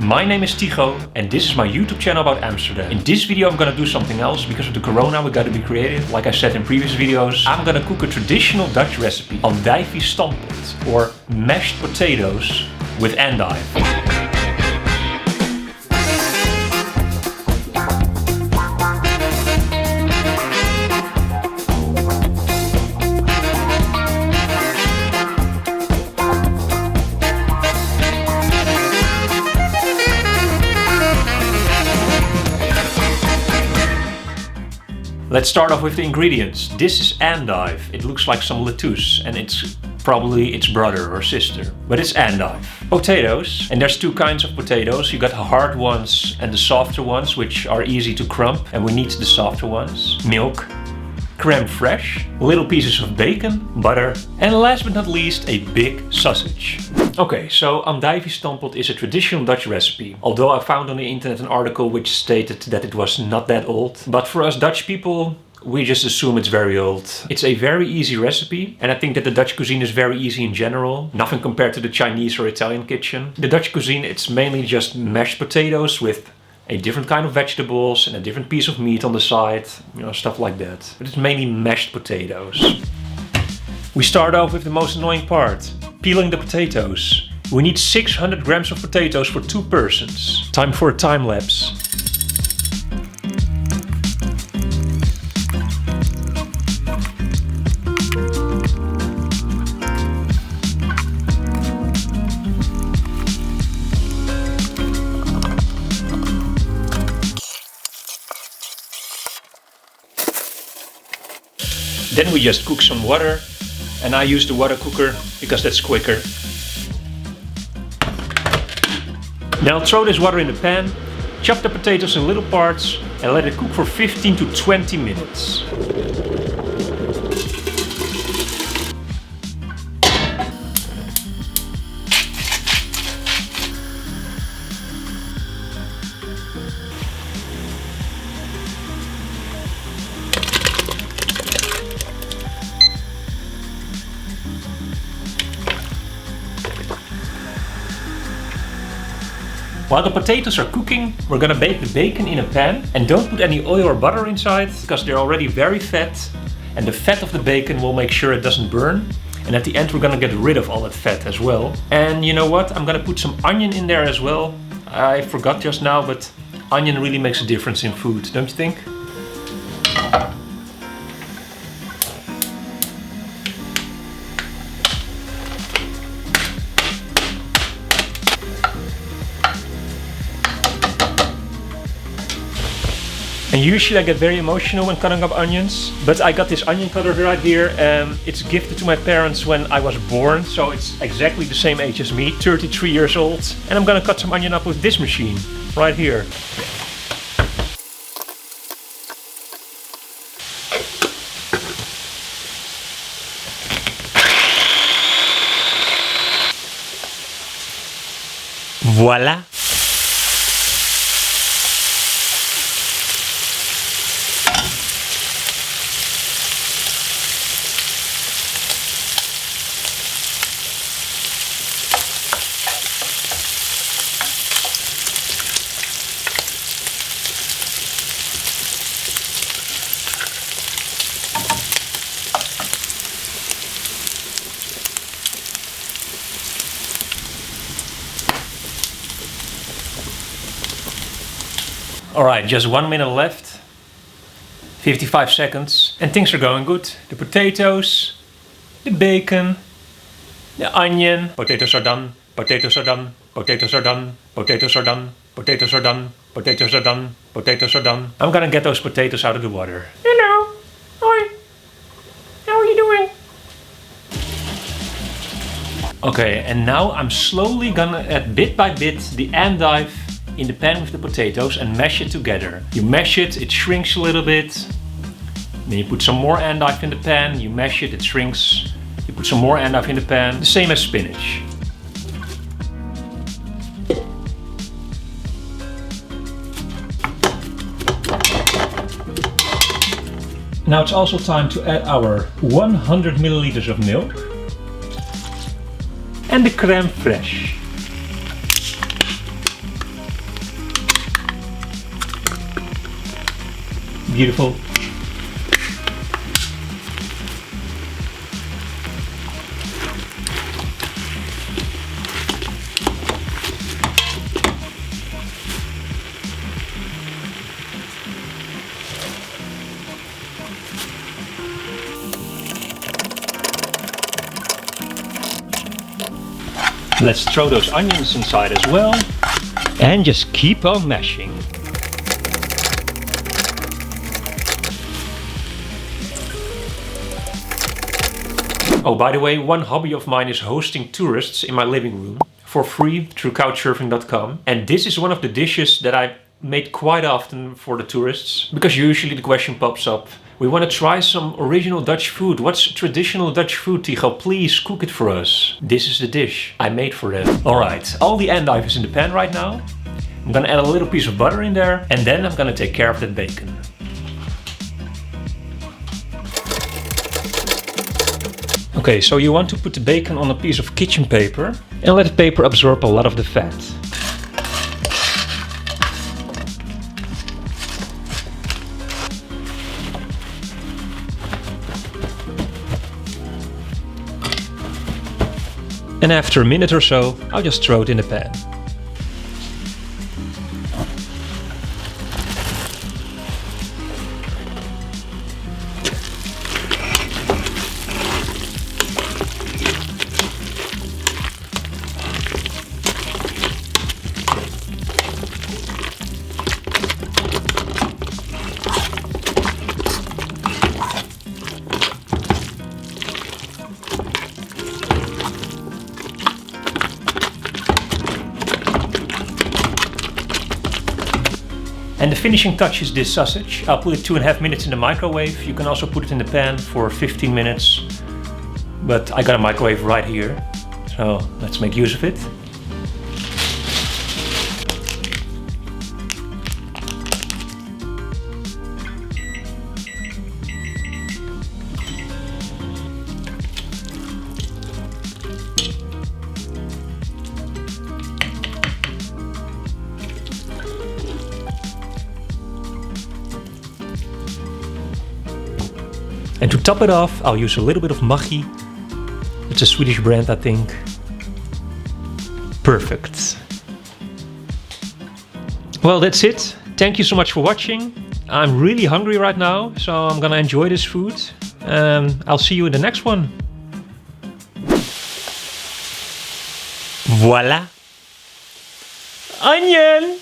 My name is Tycho and this is my YouTube channel about Amsterdam. In this video I'm gonna do something else. Because of the corona we gotta be creative. Like I said in previous videos, I'm gonna cook a traditional Dutch recipe, andijvie stampot, or mashed potatoes with endive. Let's start off with the ingredients. This is endive. It looks like some lettuce and it's probably its brother or sister, but it's endive. Potatoes, and there's two kinds of potatoes. You got the hard ones and the softer ones, which are easy to crumb, and we need the softer ones. Milk, crème fraîche, little pieces of bacon, butter, and last but not least, a big sausage. Okay, so andijvie stampot is a traditional Dutch recipe, although I found on the internet an article which stated that it was not that old. But for us Dutch people, we just assume it's very old. It's a very easy recipe, and I think that the Dutch cuisine is very easy in general. Nothing compared to the Chinese or Italian kitchen. The Dutch cuisine, it's mainly just mashed potatoes with a different kind of vegetables and a different piece of meat on the side, you know, stuff like that. But it's mainly mashed potatoes. We start off with the most annoying part, peeling the potatoes. We need 600 grams of potatoes for 2 persons. Time for a time lapse. Then we just cook some water, and I use the water cooker because that's quicker. Now throw this water in the pan, chop the potatoes in little parts and let it cook for 15 to 20 minutes. While the potatoes are cooking, we're gonna bake the bacon in a pan, and don't put any oil or butter inside because they're already very fat, and the fat of the bacon will make sure it doesn't burn. And at the end we're gonna get rid of all that fat as well. And you know what? I'm gonna put some onion in there as well. I forgot just now, but onion really makes a difference in food, don't you think? And usually I get very emotional when cutting up onions, but I got this onion cutter right here. It's gifted to my parents when I was born, so it's exactly the same age as me, 33 years old. And I'm gonna cut some onion up with this machine, right here. Voila! Alright, just 1 minute left, 55 seconds, and things are going good. The potatoes, the bacon, the onion, potatoes are done, potatoes are done, potatoes are done, potatoes are done, potatoes are done, potatoes are done, potatoes are done. I'm gonna get those potatoes out of the water. Hello, hi, how are you doing? Okay, and now I'm slowly gonna add bit by bit the endive in the pan with the potatoes and mash it together. You mash it, it shrinks a little bit. Then you put some more endive in the pan, you mash it, it shrinks. You put some more endive in the pan, the same as spinach. Now it's also time to add our 100 milliliters of milk and the crème fraîche. Beautiful. Let's throw those onions inside as well. And just keep on mashing. Oh, by the way, one hobby of mine is hosting tourists in my living room for free through couchsurfing.com. And this is one of the dishes that I made quite often for the tourists, because usually the question pops up, we want to try some original Dutch food. What's traditional Dutch food, Tycho? Please cook it for us. This is the dish I made for them. Alright, all the endive is in the pan right now. I'm gonna add a little piece of butter in there, and then I'm gonna take care of that bacon. Okay, so you want to put the bacon on a piece of kitchen paper and let the paper absorb a lot of the fat. And after a minute or so, I'll just throw it in the pan. And the finishing touch is this sausage. I'll put it 2.5 minutes in the microwave. You can also put it in the pan for 15 minutes. But I got a microwave right here, so let's make use of it. And to top it off, I'll use a little bit of Maggi. It's a Swedish brand, I think. Perfect. Well, that's it. Thank you so much for watching. I'm really hungry right now, so I'm gonna enjoy this food. I'll see you in the next one. Voila! Onion!